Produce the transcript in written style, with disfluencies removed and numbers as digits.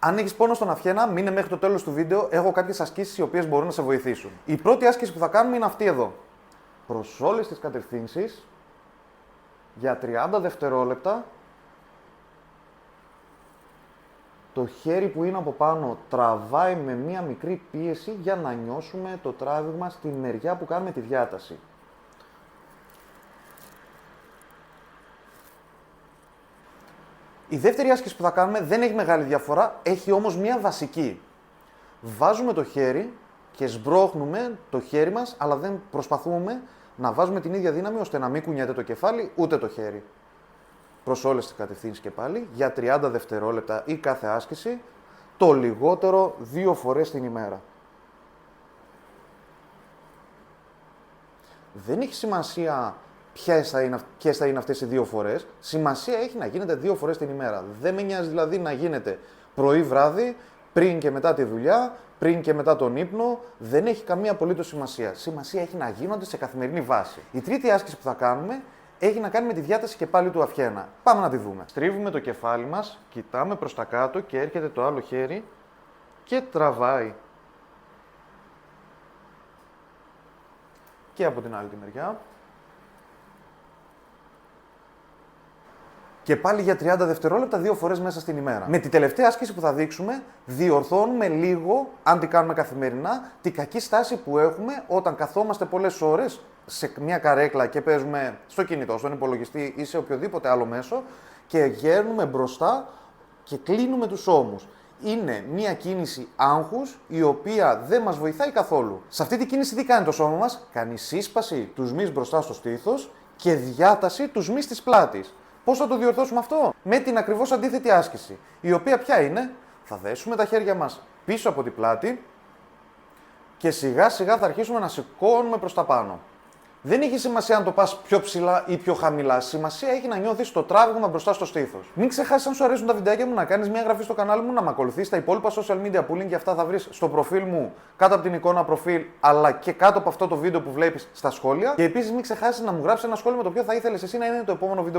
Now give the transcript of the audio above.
Αν έχεις πόνο στον αυχένα, μείνε μέχρι το τέλος του βίντεο. Έχω κάποιες ασκήσεις οι οποίες μπορούν να σε βοηθήσουν. Η πρώτη άσκηση που θα κάνουμε είναι αυτή εδώ. Προς όλες τις κατευθύνσεις, για 30 δευτερόλεπτα, το χέρι που είναι από πάνω τραβάει με μία μικρή πίεση για να νιώσουμε το τράβηγμα στη μεριά που κάνουμε τη διάταση. Η δεύτερη άσκηση που θα κάνουμε δεν έχει μεγάλη διαφορά, έχει όμως μία βασική. Βάζουμε το χέρι και σμπρώχνουμε το χέρι μας, αλλά δεν προσπαθούμε να βάζουμε την ίδια δύναμη ώστε να μην κουνιέται το κεφάλι ούτε το χέρι. Προς όλες τις κατευθύνσεις και πάλι, για 30 δευτερόλεπτα ή κάθε άσκηση, το λιγότερο 2 φορές την ημέρα. Δεν έχει σημασία ποιες θα είναι αυτές οι 2 φορές, σημασία έχει να γίνεται 2 φορές την ημέρα. Δεν με νοιάζει δηλαδή να γίνεται πρωί-βράδυ, πριν και μετά τη δουλειά, πριν και μετά τον ύπνο, δεν έχει καμία απολύτως σημασία. Σημασία έχει να γίνονται σε καθημερινή βάση. Η τρίτη άσκηση που θα κάνουμε έχει να κάνει με τη διάταση και πάλι του αυχένα. Πάμε να τη δούμε. Στρίβουμε το κεφάλι μας, κοιτάμε προς τα κάτω και έρχεται το άλλο χέρι και τραβάει. Και από την άλλη τη μεριά. Και πάλι για 30 δευτερόλεπτα 2 φορές μέσα στην ημέρα. Με τη τελευταία άσκηση που θα δείξουμε, διορθώνουμε λίγο, αν την κάνουμε καθημερινά, την κακή στάση που έχουμε όταν καθόμαστε πολλές ώρες σε μια καρέκλα και παίζουμε στο κινητό, στον υπολογιστή ή σε οποιοδήποτε άλλο μέσο και γέρνουμε μπροστά και κλείνουμε τους ώμους. Είναι μια κίνηση άγχους η οποία δεν μας βοηθάει καθόλου. Σε αυτή τη κίνηση τι κάνει το σώμα μας? Κάνει σύσπαση του σμής μπροστά στο στήθος και διάταση του σμής της πλάτης. Πώς θα το διορθώσουμε αυτό? Με την ακριβώς αντίθετη άσκηση, η οποία ποια είναι? Θα δέσουμε τα χέρια μας πίσω από την πλάτη και σιγά σιγά θα αρχίσουμε να σηκώνουμε προς τα πάνω. Δεν έχει σημασία αν το πας πιο ψηλά ή πιο χαμηλά. Σημασία έχει να νιώθεις το τράβηγμα μπροστά στο στήθος. Μην ξεχάσεις, αν σου αρέσουν τα βιντεάκια μου, να κάνεις μια εγγραφή στο κανάλι μου, να με ακολουθείς στα υπόλοιπα social media που link και αυτά θα βρεις στο προφίλ μου, κάτω από την εικόνα προφίλ, αλλά και κάτω από αυτό το βίντεο που βλέπεις στα σχόλια. Και επίσης μην ξεχάσεις να μου γράψεις ένα σχόλιο με το ποιο θα ήθελες εσύ να είναι το επόμενο βίντεο που